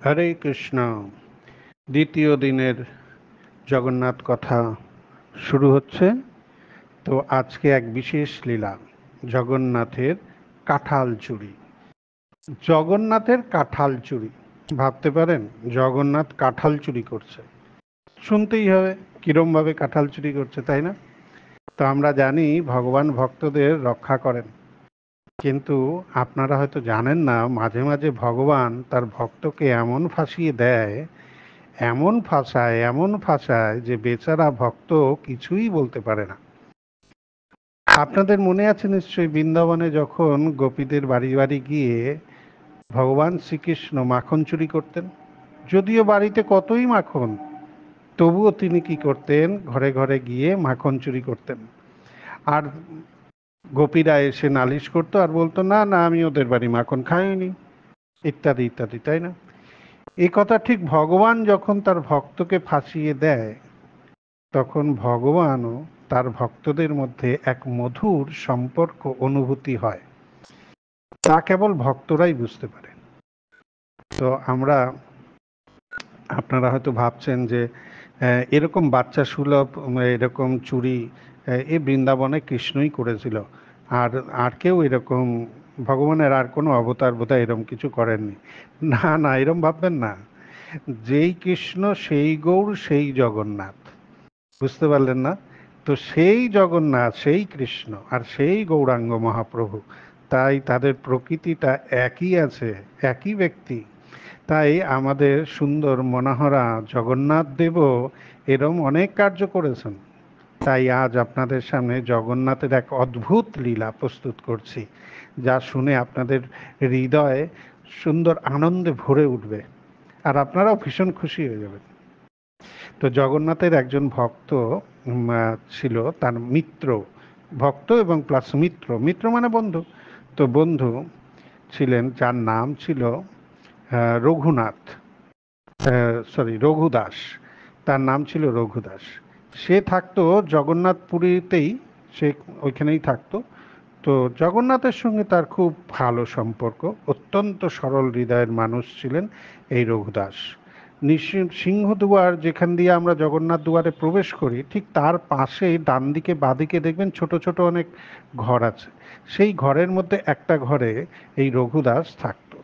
হরে কৃষ্ণ। দ্বিতীয় দিনের জগন্নাথ কথা শুরু হচ্ছে। তো আজকে এক বিশেষ লীলা, জগন্নাথের কাঁঠাল চুরি। জগন্নাথের কাঁঠাল চুরি, ভাবতে পারেন জগন্নাথ কাঁঠাল চুরি করছে। শুনতেই হবে কিরম ভাবে কাঁঠাল চুরি করছে, তাই না? তো আমরা জানি ভগবান ভক্তদের রক্ষা করেন, কিন্তু আপনারা হয়তো জানেন না, মাঝে মাঝে ভগবান তার ভক্তকে এমন ফাঁসিয়ে দেয়, এমন ফাঁসায় যে বেচারা ভক্ত কিছুই বলতে পারে না। আপনাদের মনে আছে নিশ্চয়ই, বৃন্দাবনে যখন গোপীদের বাড়ি বাড়ি গিয়ে ভগবান শ্রীকৃষ্ণ মাখন চুরি করতেন। যদিও বাড়িতে কতই মাখন, তবুও তিনি কি করতেন, ঘরে ঘরে গিয়ে মাখন চুরি করতেন। আর গোপীরা এসে নালিশ করতো আর বলতো, না না, আমি ওদের বাড়ি মাখন খাইনি, ইত্যাদি ইত্যাদি, তাই না? এই কথা ঠিক ভগবান যখন তার ভক্তকে ফাঁসিয়ে দেয়, তখন ভগবানও তার ভক্তদের মধ্যে এক মধুর সম্পর্ক অনুভূতি হয়, তা কেবল ভক্তরাই বুঝতে পারে। তো আপনারা হয়তো ভাবছেন যে এরকম বাচ্চা সুলভ এরকম চুরি এই বৃন্দাবনে কৃষ্ণই করেছিল, আর আর কেউ এরকম, ভগবানের আর কোনো অবতার বোধহয় এরকম কিছু করেননি। না না, এরকম ভাববেন না। যেই কৃষ্ণ সেই গৌর সেই জগন্নাথ, বুঝতে পারলেন না? তো সেই জগন্নাথ, সেই কৃষ্ণ আর সেই গৌরাঙ্গ মহাপ্রভু, তাই তাদের প্রকৃতিটা একই আছে, একই ব্যক্তি। তাই আমাদের সুন্দর মনোহরা জগন্নাথ দেবও এরম অনেক কার্য করেছেন। তাই আজ আপনাদের সামনে জগন্নাথের এক অদ্ভুত লীলা প্রস্তুত করছি, যা শুনে আপনাদের হৃদয়ে সুন্দর আনন্দে ভরে উঠবে, আর আপনারাও ভীষণ খুশি হয়ে যাবেন। তো জগন্নাথের একজন ভক্ত ছিল, তার মিত্র, ভক্ত এবং প্লাস মিত্র, মিত্র মানে বন্ধু। তো বন্ধু ছিলেন যার নাম ছিল রঘুনাথ, রঘুদাস। তার নাম ছিল রঘুদাস। সে থাকতো জগন্নাথপুরীতেই, সে ওইখানেই থাকতো। তো জগন্নাথের সঙ্গে তার খুব ভালো সম্পর্ক, অত্যন্ত সরল হৃদয়ের মানুষ ছিলেন এই রঘুদাস। সিংহদুয়ার যেখান দিয়ে আমরা জগন্নাথ দুয়ারে প্রবেশ করি, ঠিক তার পাশে ডান দিকে বাঁদিকে দেখবেন ছোট ছোট অনেক ঘর আছে। সেই ঘরের মধ্যে একটা ঘরে এই রঘুদাস থাকতো।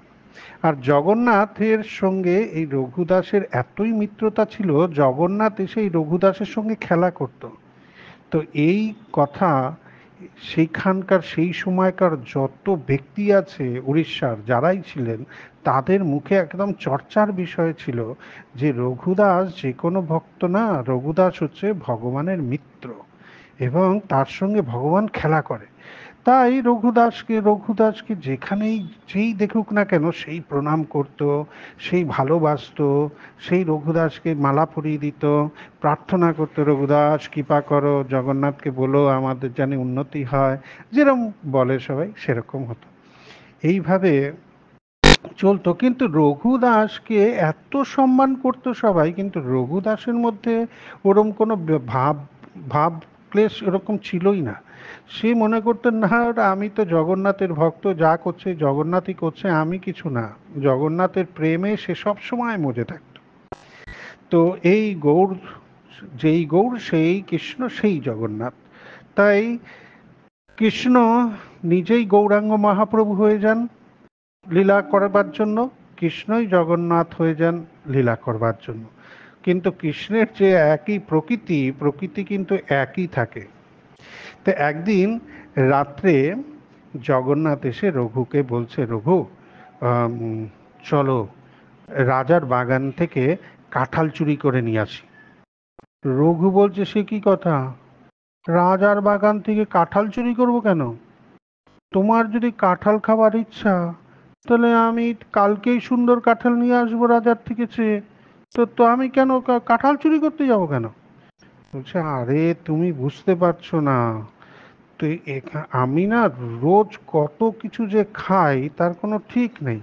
আর জগন্নাথের সঙ্গে এই রঘুদাসের এতই মিত্রতা ছিল, জগন্নাথ এসে এই রঘুদাসের সঙ্গে খেলা করত। তো এই কথা সেইখানকার সেই সময়কার যত ব্যক্তি আছে উড়িষ্যার যারাই ছিলেন, তাদের মুখে একদম চর্চার বিষয় ছিল যে রঘুদাস যে কোনো ভক্ত না, রঘুদাস হচ্ছে ভগবানের মিত্র এবং তার সঙ্গে ভগবান খেলা করে। তাই রঘুদাসকে যেখানেই যেই দেখুক না কেন সেই প্রণাম করত, সেই ভালোবাসতো, সেই রঘুদাসকে মালা পরিয়ে দিত, প্রার্থনা করতো, রঘুদাস কৃপা করো, জগন্নাথকে বলো আমাদের যেন উন্নতি হয়, যেরকম বলে সবাই সেরকম হতো। এইভাবে চলতো। কিন্তু রঘুদাসকে এত সম্মান করতো সবাই, কিন্তু রঘুদাসের মধ্যে ওরম কোনো ভাব ভাব ক্লেশ এরকম ছিলই না। সে মনে করতেন, না আমি তো জগন্নাথের ভক্ত, যা করছে জগন্নাথই করছে, আমি কিছু না। জগন্নাথের প্রেমে সে সব সময় মজে থাকতো। তো এই গৌর, যেই গৌর সেই কৃষ্ণ সেই জগন্নাথ। তাই কৃষ্ণ নিজেই গৌরাঙ্গ মহাপ্রভু হয়ে যান লীলা করবার জন্য, কৃষ্ণই জগন্নাথ হয়ে যান লীলা করবার জন্য। কিন্তু কৃষ্ণের যে একই প্রকৃতি, প্রকৃতি কিন্তু একই থাকে। তো একদিন রাত্রে জগন্নাথ এসে রঘুকে বলছে, রঘু আম, চলো রাজার বাগান থেকে কাঁঠাল চুরি করে নিয়ে আসি। রঘু বলছে, সে কি কথা, রাজার বাগান থেকে কাঁঠাল চুরি করব কেন? তোমার যদি কাঁঠাল খাবার ইচ্ছা, তাহলে আমি কালকেই সুন্দর কাঁঠাল নিয়ে আসবো রাজার থেকে চেয়ে। তো তো আমি কেন কাঁঠাল চুরি করতে যাব কেন? বলছে, আরে তুমি বুঝতে পারছো না, তো আমি না রোজ কত কিছু যে খাই তার কোনো ঠিক নেই।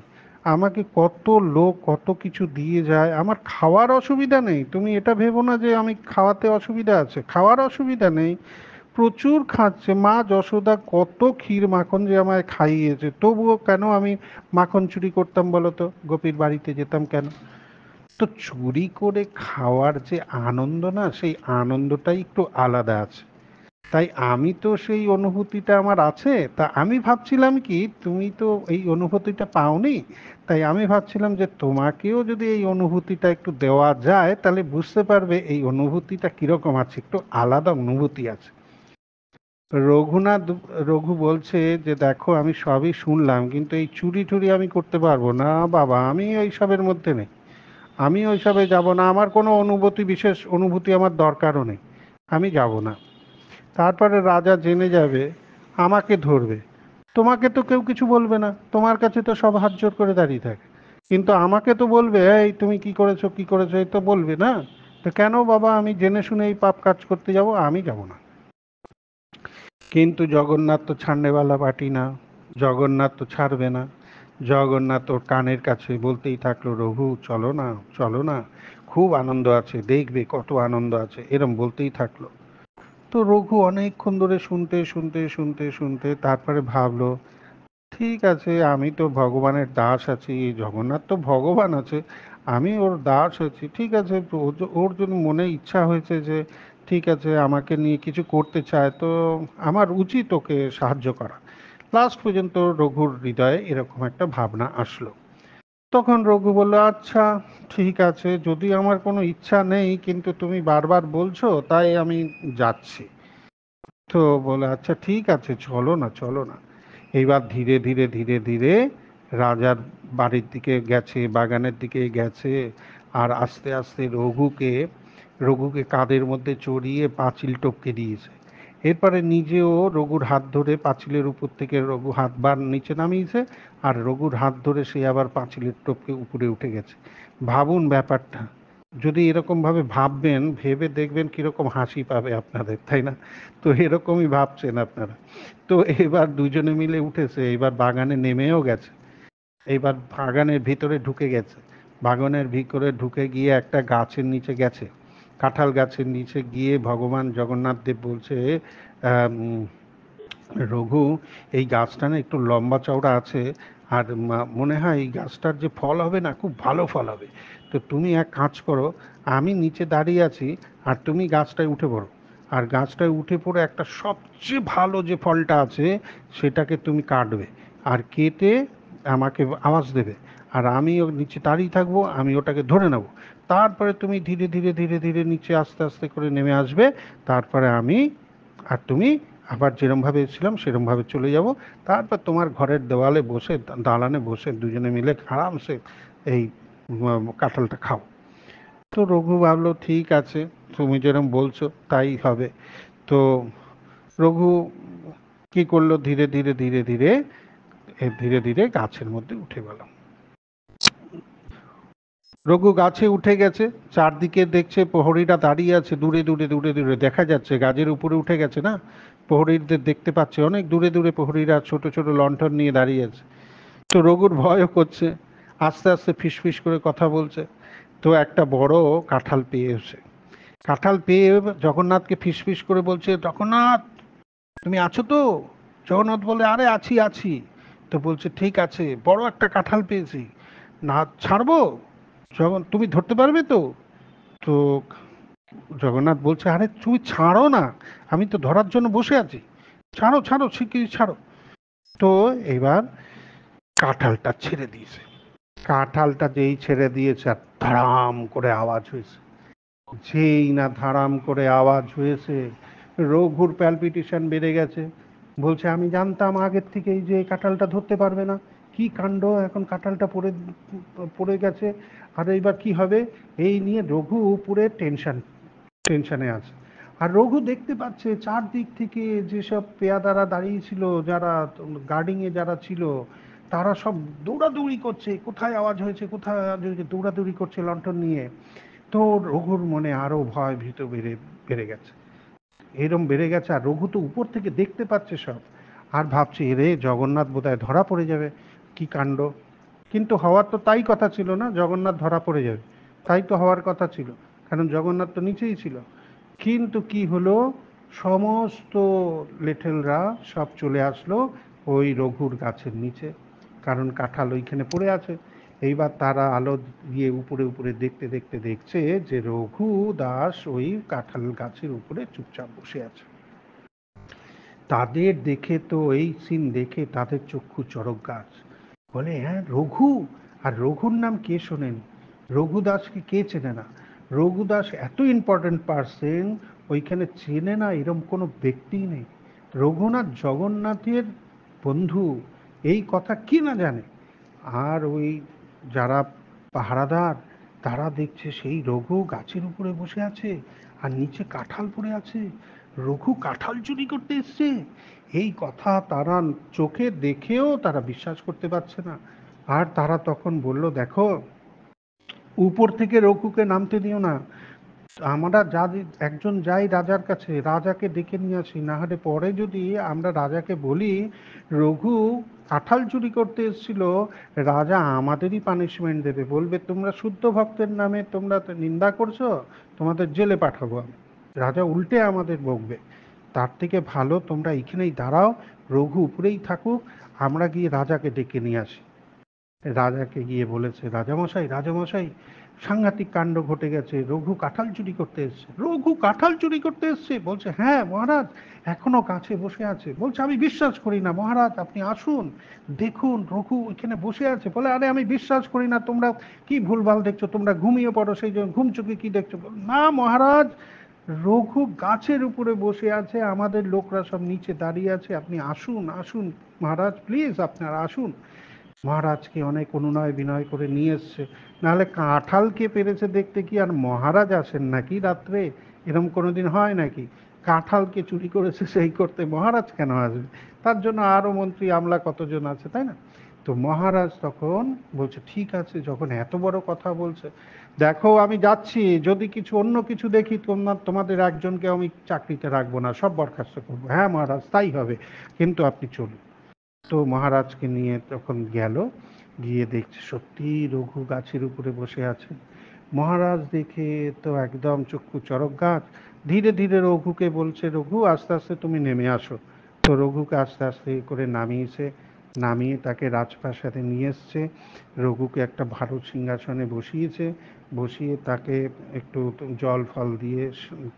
আমাকে কত লোক কত কিছু দিয়ে যায়, আমার খাওয়ার অসুবিধা নেই, তুমি এটা ভেবো না যে আমি খাওয়াতে অসুবিধা আছে, খাওয়ার অসুবিধা নেই। প্রচুর খাচ্ছে, মা যশোদা কত ক্ষীর মাখন যে আমায় খাইয়েছে, তবুও কেন আমি মাখন চুরি করতাম বলো তো, গোপীর বাড়িতে যেতাম কেন? তো চুরি করে খাওয়ার যে আনন্দ, না সেই আনন্দটাই একটু আলাদা আছে। তাই আমি তো সেই অনুভূতিটা আমার আছে, তা আমি ভাবছিলাম কি, তুমি তো এই অনুভূতিটা পাওনি, তাই আমি ভাবছিলাম যে তোমাকেও যদি এই অনুভূতিটা একটু দেওয়া যায় তাহলে বুঝতে পারবে এই অনুভূতিটা কিরকম আছে, একটু আলাদা অনুভূতি আছে। রঘুনাথ রঘু বলছে যে দেখো আমি সবই শুনলাম, কিন্তু এই চুরি টুরি আমি করতে পারবো না বাবা, আমি ওইসবের মধ্যে নেই, আমি ওইসবে যাব না, আমার কোনো অনুভূতি, বিশেষ অনুভূতি আমার দরকারও নেই, আমি যাব না। তারপরে রাজা জেনে যাবে, আমাকে ধরবে, তোমাকে তো কেউ কিছু বলবে না, তোমার কাছে তো সব হাত জোড় করে দাঁড়িয়ে থাকে, কিন্তু আমাকে তো বলবে, এই তুমি কি করেছো কি করেছো, এই তো বলবে না। তো কেন বাবা আমি জেনে শুনে এই পাপ কাজ করতে যাব, আমি যাব না। কিন্তু জগন্নাথ তো ছাড়নেওয়ালা পার্টি না, জগন্নাথ তো ছাড়বে না। জগন্নাথ ওর কানের কাছে বলতেই থাকলো, রঘু চলো না, চলো না, খুব আনন্দ আছে, দেখবে কত আনন্দ আছে, এরম বলতেই থাকলো। তো রঘু অনেকক্ষণ ধরে শুনতে শুনতে শুনতে শুনতে তারপরে ভাবলো, ঠিক আছে আমি তো ভগবানের দাস আছি, জগন্নাথ তো ভগবান আছে, আমি ওর দাস আছি, ঠিক আছে, তো ওর জন্য মনে ইচ্ছা হয়েছে যে ঠিক আছে আমাকে নিয়ে কিছু করতে চায়, তো আমার উচিত ওকে সাহায্য করা। লাস্ট পর্যন্ত রঘুর হৃদয়ে এরকম একটা ভাবনা আসলো। তখন রঘু বলল, আচ্ছা ঠিক আছে, যদি আমার কোনো ইচ্ছা নেই কিন্তু তুমি বারবার বলছো তাই আমি যাচ্ছি। তো বলে আচ্ছা ঠিক আছে, চলো না চলো না। এইবার ধীরে ধীরে ধীরে ধীরে রাজার বাড়ির দিকে গেছে, বাগানের দিকে গেছে, আর আস্তে আস্তে রঘুকে রঘুকে কাঁধের মধ্যে চড়িয়ে পাঁচিল টপকে দিয়েছে। এরপরে নিজেও রঘুর হাত ধরে পাঁচিলের উপর থেকে রঘু হাত বার নিচে নামিয়েছে, আর রঘুর হাত ধরে সে আবার পাঁচিলের টপকে উপরে উঠে গেছে। ভাবুন ব্যাপারটা, যদি এরকমভাবে ভাববেন, ভেবে দেখবেন কিরকম হাসি পাবে আপনাদের, তাই না? তো এরকমই ভাবছেন আপনারা। তো এবার দুজনে মিলে উঠেছে, এবার বাগানে নেমেও গেছে, এইবার বাগানের ভিতরে ঢুকে গেছে। বাগানের ভিতরে ঢুকে গিয়ে একটা গাছের নিচে গেছে, কাঁঠাল গাছের নিচে গিয়ে ভগবান জগন্নাথ দেব বলছে, আম, রঘু এই গাছটা না একটু লম্বা চওড়া আছে, আর মনে হয় এই গাছটার যে ফল হবে না খুব ভালো ফল হবে, তো তুমি এক কাজ করো, আমি নিচে দাঁড়িয়ে আছি আর তুমি গাছটায় উঠে পড়ো, আর গাছটায় উঠে পড়ে একটা সবচেয়ে ভালো যে ফলটা আছে সেটাকে তুমি কাটবে, আর কেটে আমাকে আওয়াজ দেবে, আর আমি ওর নিচে দাঁড়িয়ে থাকবো, আমি ওটাকে ধরে নেব, তারপরে তুমি ধীরে ধীরে ধীরে ধীরে নিচে আস্তে আস্তে করে নেমে আসবে, তারপরে আমি আর তুমি আবার যেরমভাবে ছিলাম সেরমভাবে চলে যাব, তারপর তোমার ঘরের দেওয়ালে বসে, দালানে বসে দুজনে মিলে আরামসে এই কাঁঠালটা খাও। তো রঘু ভাবলো ঠিক আছে, তুমি যেরকম বলছো তাই হবে। তো রঘু কি করলো, ধীরে ধীরে ধীরে ধীরে ধীরে ধীরে গাছের মধ্যে উঠে গেল। রঘু গাছে উঠে গেছে, চারদিকে দেখছে প্রহরীরা দাঁড়িয়ে আছে, দূরে দূরে দূরে দূরে দেখা যাচ্ছে, গাছের উপরে উঠে গেছে না, প্রহরীদের দেখতে পাচ্ছে, অনেক দূরে দূরে প্রহরীরা ছোট ছোট লণ্ঠন নিয়ে দাঁড়িয়ে আছে। তো রঘুর ভয়ও করছে, আস্তে আস্তে ফিসফিস করে কথা বলছে। তো একটা বড় কাঁঠাল পেয়েছে, কাঁঠাল পেয়ে জগন্নাথকে ফিসফিস করে বলছে, জগন্নাথ তুমি আছো তো? জগন্নাথ বলে, আরে আছি আছি। তো বলছে ঠিক আছে, বড় একটা কাঁঠাল পেয়েছি, না ছাড়বো? তুমি ধরতে পারবে তো? তো জগন্নাথ বলছে, আরে তুমি ছাড়ো না, আমি তো ধরার জন্য বসে আছি, ছাড়ো ছাড়ো শিগগিরই ছাড়ো। তো এবার কাঁঠালটা ছেড়ে দিয়েছে, কাঁঠালটা যেই ছেড়ে দিয়েছে আর ধারাম করে আওয়াজ হয়েছে, যেই না ধারাম করে আওয়াজ হয়েছে, রঘুর প্যালপিটেশন বেড়ে গেছে, বলছে আমি জানতাম আগের থেকেই যে এই কাঁঠালটা ধরতে পারবে না, কি কাণ্ড, এখন কাঁঠালটা পড়ে পড়ে গেছে, আর এইবার কি হবে, এই নিয়ে রঘু পুরে টেনশনে আছে। আর রঘু দেখতে পাচ্ছে চারদিক থেকে যেসব পেয়াদারা দাঁড়িয়ে ছিল, যারা গার্ডিংয়ে যারা ছিল, তারা সব দৌড়াদৌড়ি করছে, কোথায় আওয়াজ হয়েছে কোথায় আওয়াজ হয়েছে, দৌড়াদৌড়ি করছে লণ্ঠন নিয়ে। তো রঘুর মনে আরো ভয় ভীত বেড়ে বেড়ে গেছে, এরম বেড়ে গেছে, আর রঘু তো উপর থেকে দেখতে পাচ্ছে সব, আর ভাবছে এরে জগন্নাথ বোধহয় ধরা পড়ে যাবে, কি কাণ্ড। কিন্তু হওয়ার তো তাই কথা ছিল না, জগন্নাথ ধরা পড়ে যাবে, তাই তো হওয়ার কথা ছিল, কারণ জগন্নাথ তো নিচেই ছিল। কিন্তু কি হলো, সমস্ত লিটলরা সব চলে আসলো ওই রঘুর গাছের নিচে, কারণ কাঁঠাল ওইখানে পড়ে আছে। এইবার তারা আলো দিয়ে উপরে উপরে দেখতে দেখতে দেখছে যে রঘু দাস ওই কাঁঠাল গাছের উপরে চুপচাপ বসে আছে। তাদের দেখে তো এই সিন দেখে তাদের চক্ষু চড়ক গাছ। বলে, হ্যাঁ রঘু, আর রঘুর নাম কে শোনেনি? রঘু দাসকে কে চেনে না? রঘু দাস এত ইম্পর্টেন্ট পার্সন, ওইখানে চেনে না এরম কোনো ব্যক্তিই নেই। রঘুনাথ জগন্নাথের বন্ধু, এই কথা কি না জানে? আর ওই যারা পাহারাদার, তারা দেখছে সেই রঘু গাছের উপরে বসে আছে আর নিচে কাঁঠাল পড়ে আছে, রঘু কাঁঠাল চুরি করতে এসছে। এই কথা তারা চোখে দেখেও তারা বিশ্বাস করতে পারছে না। আর তারা তখন বলল, দেখো, উপর থেকে রঘুকে নামতে দিও না, আমরা যা একজন যাই রাজার কাছে, রাজাকে ডেকে নিয়ে আসি, না হলে পরে যদি আমরা রাজাকে বলি রঘু কাঁঠাল চুরি করতে এসেছিল, রাজা আমাদেরই পানিশমেন্ট দেবে, বলবে তোমরা শুদ্ধ ভক্তের নামে তোমরা নিন্দা করছো, তোমাদের জেলে পাঠাবো আমি। রাজা উল্টে আমাদের বকবে। তার থেকে ভালো তোমরা এখানেই দাঁড়াও, রঘু উপরেই থাকুক, আমরা গিয়ে রাজাকে ডেকে নিয়ে আসি। রাজাকে গিয়ে বলেছে, রাজামশাই রাজামশাই, সাংঘাতিক কাণ্ড ঘটে গেছে, রঘু কাঁঠাল চুরি করতে এসছে। রঘু কাঁঠাল চুরি করতে এসছে? বলছে, হ্যাঁ মহারাজ, এখনো গাছে বসে আছে। বলছে, আমি বিশ্বাস করি না মহারাজ, আপনি আসুন দেখুন রঘু এখানে বসে আছে। বলে, আরে আমি বিশ্বাস করি না, তোমরা কি ভুলভাল দেখছো, তোমরা ঘুমিয়ে পড়ো, সেই জন্য ঘুম চোখে কি দেখছো? না মহারাজ, রঘু গাছের উপরে বসে আছে, আমাদের লোকরা সব নিচে দাঁড়িয়ে আছে, আপনি আসুন আসুন মহারাজ, প্লিজ আপনারা আসুন। মহারাজকে অনেক অনুনয় বিনয় করে নিয়ে এসছে। নাহলে কাঁঠালকে পেরেছে দেখতে কি আর মহারাজ আসেন নাকি রাত্রে? এরম কোনোদিন হয় নাকি? কাঁঠালকে চুরি করেছে সেই করতে মহারাজ কেন আসবে? তার জন্য আরো মন্ত্রী আমলা কতজন আছে, তাই না? তো মহারাজ তখন বলছে, ঠিক আছে, যখন এত বড় কথা বলছে, দেখো আমি যাচ্ছি, যদি কিছু অন্য কিছু দেখি তোমাদের একজনকে আমি চাকরিতে রাখবো না, সব বরখাস্ত করবো। হ্যাঁ মহারাজ, তাই হবে, কিন্তু আপনি চলুন। তো মহারাজকে নিয়ে তখন গেল, গিয়ে দেখছে সত্যি রঘু গাছের উপরে বসে আছে। মহারাজ দেখে তো একদম চক্ষু চড়ক গাছ। ধীরে ধীরে রঘুকে বলছে, রঘু আস্তে আস্তে তুমি নেমে আসো। তো রঘুকে আস্তে আস্তে করে নামিয়েছে, নামিয়ে তাকে রাজপ্রাসাদে নিয়ে এসছে। রঘুকে একটা ভারত সিংহাসনে বসিয়েছে, বসিয়ে তাকে একটু জল ফল দিয়ে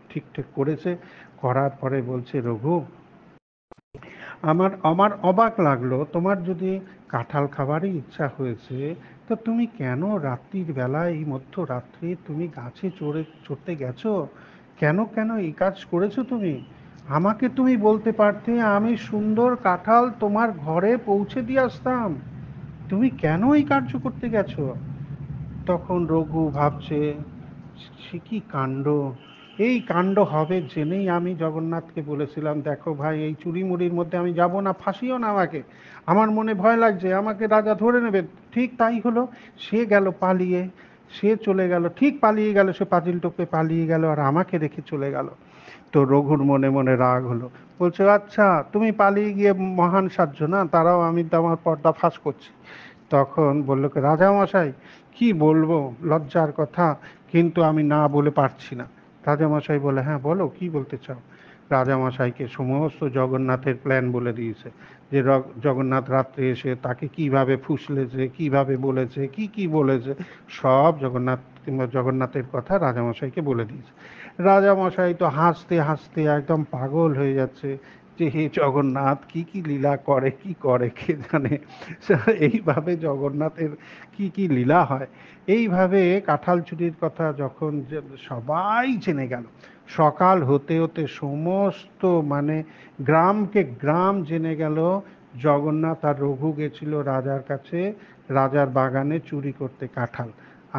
ঠিকঠাক করেছে। করার পরে বলছে, রঘু, আমার আমার অবাক লাগলো, তোমার যদি কাঁঠাল খাবারই ইচ্ছা হয়েছে, তো তুমি কেন রাত্রির বেলায় এই মধ্যরাত্রে তুমি গাছে চড়তে গেছো? কেন কেন এই কাজ করেছো তুমি? আমাকে তুমি বলতে পারতে, আমি সুন্দর কাঁঠাল তোমার ঘরে পৌঁছে দিয়ে আসতাম। তুমি কেন এই কার্য করতে গেছো? তখন রঘু ভাবছে, সে কি কাণ্ড! এই কাণ্ড হবে জেনেই আমি জগন্নাথকে বলেছিলাম, দেখো ভাই, এই চুরিমুরির মধ্যে আমি যাব না, ফাঁসিও না আমাকে, আমার মনে ভয় লাগছে, আমাকে রাজা ধরে নেবে। ঠিক তাই হলো, সে গেল পালিয়ে, সে চলে গেল, ঠিক পালিয়ে গেল, সে পাঁচিল টপকে পালিয়ে গেল আর আমাকে রেখে চলে গেল। তো রঘুর মনে মনে রাগ হলো, বলছে, আচ্ছা তুমি পালিয়ে গিয়ে মহান সাধ্য না, তারাও আমি তোমার পর্দা ফাঁস করছি। তখন বলল, রাজামশাই কি বলবো, লজ্জার কথা, কিন্তু আমি না বলে পারছি না। রাজামশাই বলে, হ্যাঁ বলো, কি বলতে চাও? রাজামশাইকে সমস্ত জগন্নাথের প্ল্যান বলে দিয়েছে, যে জগন্নাথ রাত্রে এসে তাকে কিভাবে ফুসলেছে, কিভাবে বলেছে, কি কি বলেছে, সব জগন্নাথ কিংবা জগন্নাথের কথা রাজামশাইকে বলে দিয়েছে। রাজামশাই তো হাসতে হাসতে একদম পাগল হয়ে যাচ্ছে, যে হে জগন্নাথ কি কি লীলা করে, কি করে কে জানে। এইভাবে জগন্নাথের কি কি লীলা হয়। এইভাবে কাঁঠাল চুরির কথা যখন সবাই জেনে গেল, সকাল হতে হতে সমস্ত মানে গ্রামকে গ্রাম জেনে গেল জগন্নাথ আর রঘু গেছিল রাজার কাছে, রাজার বাগানে চুরি করতে কাঁঠাল,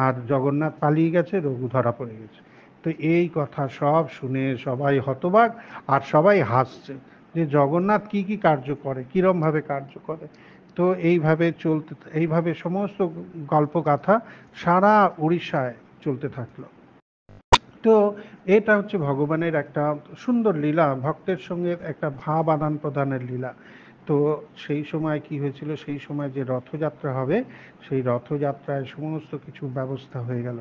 আর জগন্নাথ পালিয়ে গেছে, রঘু ধরা পড়ে গেছে। তো এই কথা সব শুনে সবাই হতবাক, আর সবাই হাসছে যে জগন্নাথ কি কি কার্য করে, কিরম ভাবে কার্য করে। তো এইভাবে চলতে, এইভাবে সমস্ত গল্পগাথা সারা উড়িষ্যায় চলতে থাকলো। তো এটা হচ্ছে ভগবানের একটা সুন্দর লীলা, ভক্তের সঙ্গে একটা ভাব আদান প্রদানের লীলা। তো সেই সময় কি হয়েছিল, সেই সময় যে রথযাত্রা হবে, সেই রথযাত্রায় সমস্ত কিছু ব্যবস্থা হয়ে গেল।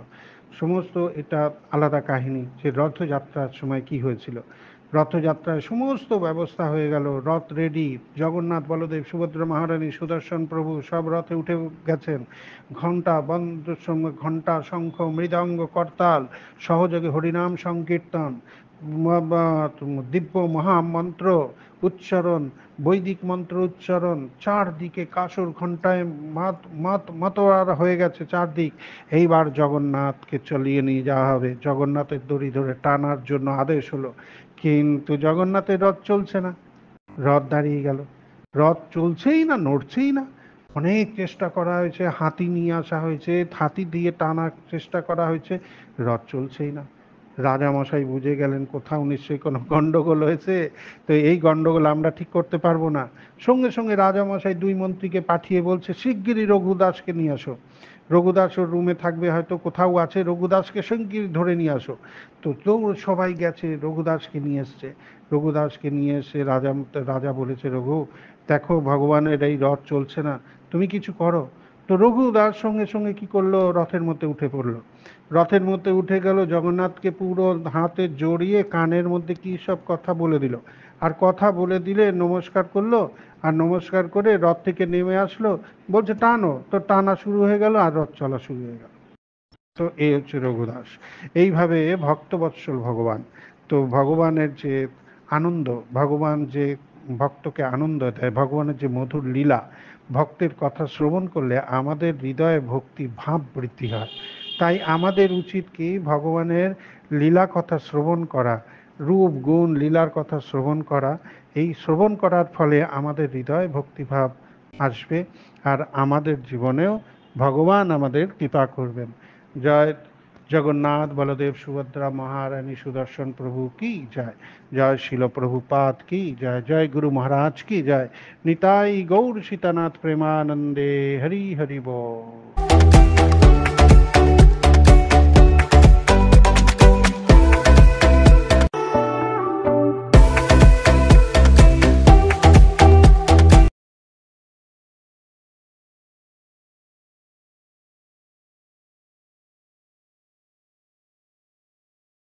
সমস্ত এটা আলাদা কাহিনী, যে রথযাত্রার সময় কি হয়েছিল। রথযাত্রায় সমস্ত ব্যবস্থা হয়ে গেল, রথ রেডি, জগন্নাথ, বলদেব, সুভদ্রা মহারানী, সুদর্শন প্রভু সব রথে উঠে গেছেন। ঘণ্টা বন্ধুর সঙ্গে ঘণ্টা, শঙ্খ, মৃদঙ্গ, করতাল, সহযোগে হরিনাম সংকীর্তন, দিব্য মহামন্ত্র উচ্চারণ, বৈদিক মন্ত্র উচ্চারণ, চারদিকে কাসর ঘণ্টায় মাতোয়ারা হয়ে গেছে চারদিক। এইবার জগন্নাথকে চলিয়ে নিয়ে যাওয়া হবে, জগন্নাথের দড়ি ধরে টানার জন্য আদেশ হলো। কিন্তু জগন্নাথের রথ চলছে না, রথ দাঁড়িয়ে গেল, রথ চলছেই না, নড়ছেই না। অনেক চেষ্টা করা হয়েছে, হাতি নিয়ে আসা হয়েছে, হাতি দিয়ে টানার চেষ্টা করা হয়েছে, রথ চলছেই না। রাজামশাই বুঝে গেলেন কোথাও নিশ্চয়ই কোনো গন্ডগোল হয়েছে, তো এই গন্ডগোল আমরা ঠিক করতে পারবো না। সঙ্গে সঙ্গে রাজামশাই দুই মন্ত্রীকে পাঠিয়ে বলছে, শিগগিরই রঘুদাসকে নিয়ে আসো। রঘুদাস ওর রুমে থাকবে, হয়তো কোথাও আছে, রঘুদাসকে শিগগিরই ধরে নিয়ে আসো। তো সবাই গেছে, রঘুদাসকে নিয়ে এসছে। রঘুদাসকে নিয়ে এসে রাজা বলেছে, রঘু দেখো ভগবানের এই রথ চলছে না, তুমি কিছু করো। তো রঘুদাস সঙ্গে সঙ্গে কি করলো, রথের মধ্যে উঠে পড়লো। রথের মধ্যে উঠে গেল, জগন্নাথকে পুরো হাতে জড়িয়ে কানের মধ্যে কি সব কথা বলে দিল। আর কথা বলে দিলে নমস্কার করলো, আর নমস্কার করে রথ থেকে নেমে আসলো, বলছে টানো, তো টানা শুরু হয়ে গেল, আর রথ চলা শুরু হয়ে গেল। তো এই হচ্ছে রঘুদাস। এইভাবে ভক্তবৎসল ভগবান। তো ভগবানের যে আনন্দ, ভগবান যে ভক্তকে আনন্দ দেয়, ভগবানের যে মধুর লীলা, ভক্তের কথা শ্রবণ করলে আমাদের হৃদয়ে ভক্তি ভাব বৃদ্ধি হয়। তাই আমাদের উচিত কি, ভগবানের লীলা কথা শ্রবণ করা, রূপ গুণ লীলার কথা শ্রবণ করা। এই শ্রবণ করার ফলে আমাদের হৃদয়ে ভক্তিভাব আসবে, আর আমাদের জীবনেও ভগবান আমাদের কৃপা করবেন। জয় জগন্নাথ, বলদেব, সুভদ্রা মহারানী, সুদর্শন প্রভু কি জয়। জয় শিল প্রভুপাদ কি জয়। জয় গুরু মহারাজ কি জয়। নিতাই গৌর সীতানাথ প্রেমানন্দে। হরি হরি বল।